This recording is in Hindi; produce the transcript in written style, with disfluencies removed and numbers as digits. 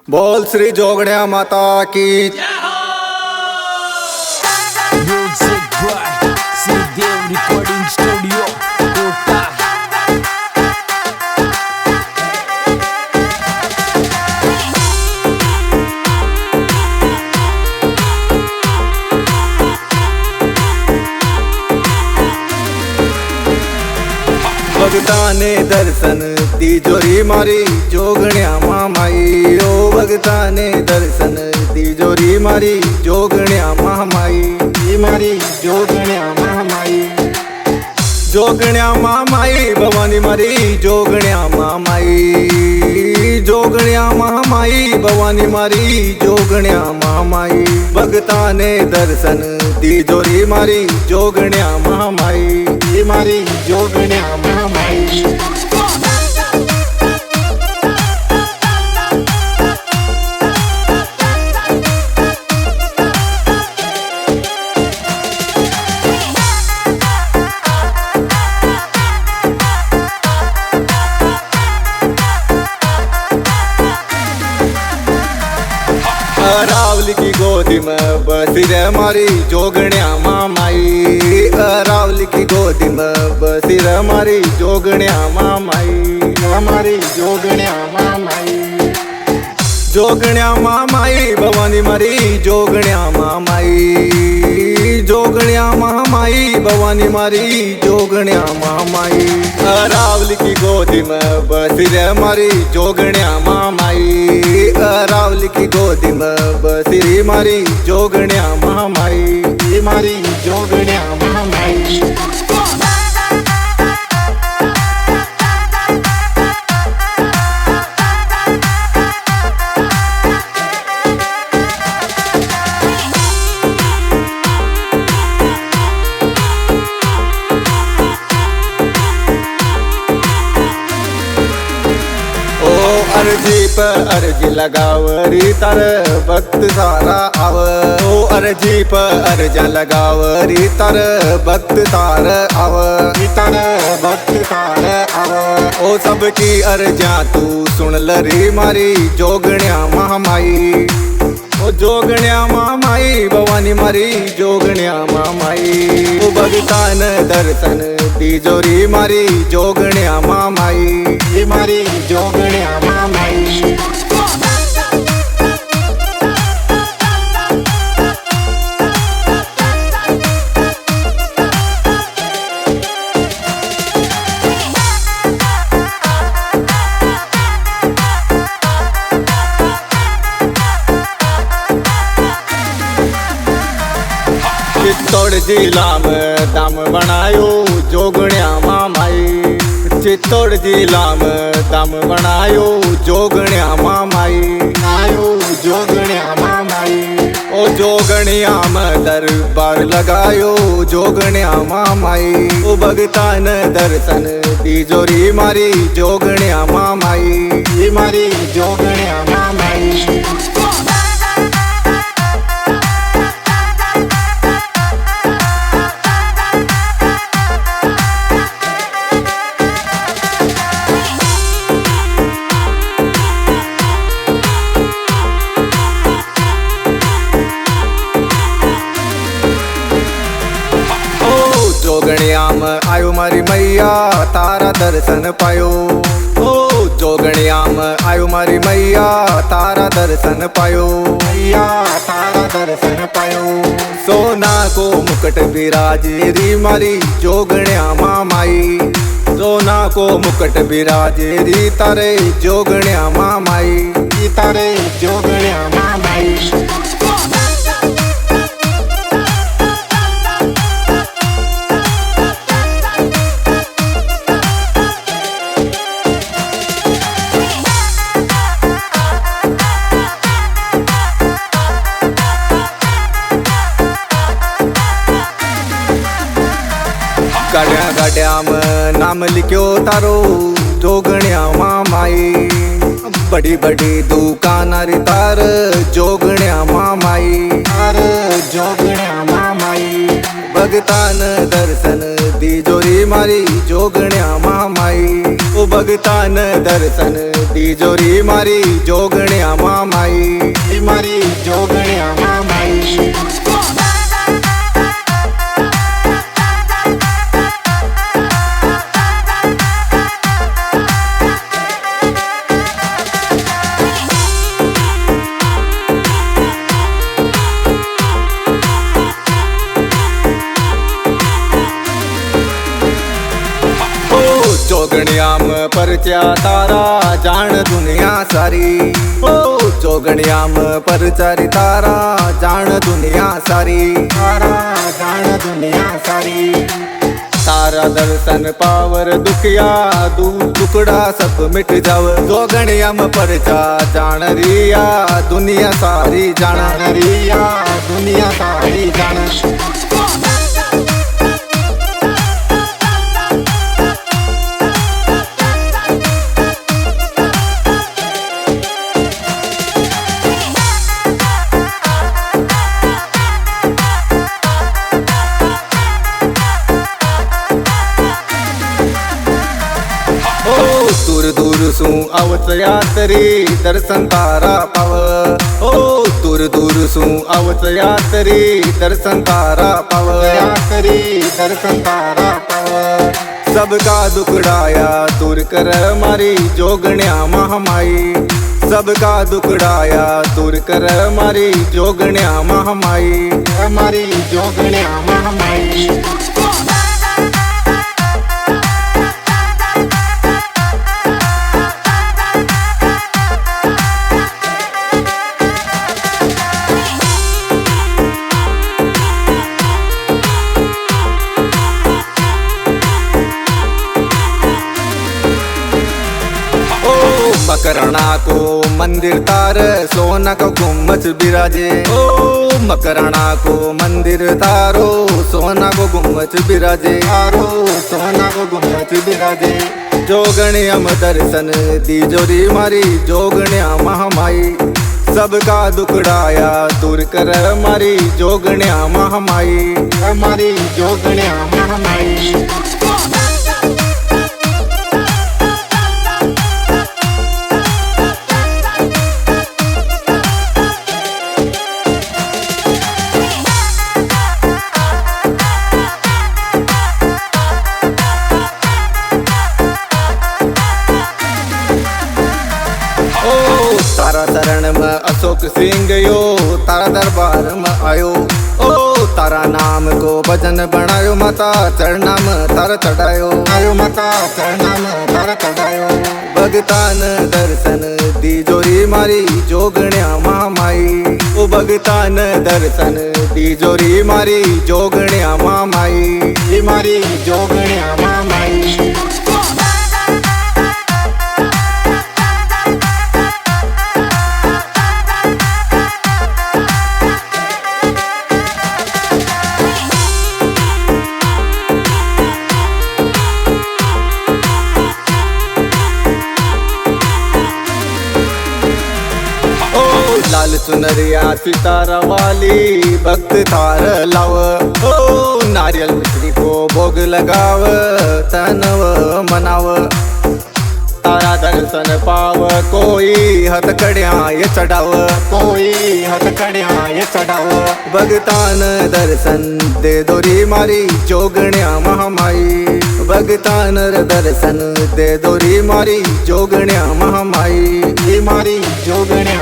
बोल श्री जोगड़िया माता की। Music by Sridev Recording Studio, Kota। भगता ने दर्शन तिजोरी मारी जोगण्या महामाई। ओ भगता ने दर्शन तिजोरी मारी जोगण्या महामाई। मारी जोगण्या महामाई। जोगण्या महामाई भवानी मारी जोगण्या महामाई। जोगण्या महामाई भवानी मारी जोगण्या महामाई। भगता ने दर्शन तिजोरी मारी जोगण्या महामाई। मारी जोगण्या महामाई। अरावली की गोदी में बसी रे मारी जोगण्या महामाई। अरावली की गोदी में बसी रे मारी जोगण्या महामाई। हमारी जोगण्या महामाई। जोगण्या महामाई भवानी मारी जोगण्या महामाई। जोगण्या महामाई भवानी मारी जोगण्या महामाई। अरावली की गोदी में बसी रे मारी जोगण्या महामाई। अरावली की गोदी में बसी रे मारी जोगण्या महामाई। मारी जोगण्या महामाई। अर्जी पर अर्जी लगावरी तर भक्त सारा आव। ओ अर्जी पर अर्जा लगावरी तर भक्त तार आव। तर भक्त तार आव। ओ सबकी अर्जा तू सुन लरी मारी जोगण्या महामाई। ओ जोगण्या महामाई भवानी मारी जोगण्या महामाई। ओ भगतान दर्शन तिजोरी मारी जोगण्या महामाई। मारी जोगण्या महामाई। चित्तौड़ जिला में दम बनायो जोगण्या महामाई। चित्तौड़ जिला में दम बनायो जोगण्या महामाई। आयो जोगण्या महामाई। ओ जोगण्या में दरबार लगायो जोगण्या महामाई। ओ भगतान दर्शन तिजोरी मारी जोगण्या महामाई। मारी जोगण्या महामाई। जोगण्या में आयो मारी मैया तारा दर्शन पायो। ओ जोगण्या में आयो मारी मैया तारा दर्शन पायो। मैया तारा दर्शन पायो। सोना को मुकुट विराजेरी मारी जोगण्या महामाई। सोना को मुकुट विराजेरी तारे जोगण्या महामाई। तारे जोगण्या महामाई। गाड्या गाड्या में नाम लिखो तारो जोगण्या महामाई। बड़ी बड़ी दुकान रे तार जोगण्या महामाई। तार जोगण्या महामाई। भगतान दर्शन तिजोरी मारी जोगण्या महामाई। ओ भगतान दर्शन तिजोरी मारी जोगण्या महामाई। परच्या तारा जाण दुनिया सारी ओ जोगणियाम परचारी तारा जाण दुनिया सारी तारा जाण दुनिया सारी तारा दर्शन पावर दुखिया दूर टुकड़ा सब मिट जाव जोगणियाम परचा जाण रिया दुनिया सारी जाण रिया दुनिया सारी जाण दूर दूर सू आवत यात्री दर्शन तारा पाव ओ दूर दूर सू आवत यात्री दर्शन तारा पाव यात्री दर्शन तारा पाव सबका दुखड़ाया दूर कर मारी जोगण्या महामाई सबका दुखड़ाया दूर कर मारी जोगण्या महामाई हमारी जोगण्या महामाई मकराना को मंदिर तार सोना को गुम्बज बिराजे ओ मकराना को मंदिर तारो सोना को गुम्बज बिराजे तारो सोना को गुम्बज बिराजे जोगण्यम दर्शन दी जोरी मारी जोगण्या महामाई सबका दुखड़ाया दूर कर मारी जोगण्या महामाई हमारी जोगण्या महामाई तारा चरण में अशोक सिंह यो तारा दरबार में आयो ओ तारा नाम को भजन बनायो माता चरणा में तार चढ़ायो आयो माता चरणा में तार चढ़ायो भगतान दर्शन दी जोरी मारी जोगण्या महामाई ओ भगतान दर्शन दी जोरी मारी जोगण्या महामाई मारी जोगण्या महामाई लाल चुनरिया सितारा वाली भक्त तार लाव ओ नारियल मिश्री को भोग लगाव तनव मनाव तारा दर्शन पाव कोई हथकड़िया ये चढ़ाव कोई हथकड़िया ये चढ़ाव भगतान दर्शन दे दोरी मारी जोगण्या महामाई भगतान दर्शन दे दोरी मारी जोगण्या महामाई मारी जोगण्या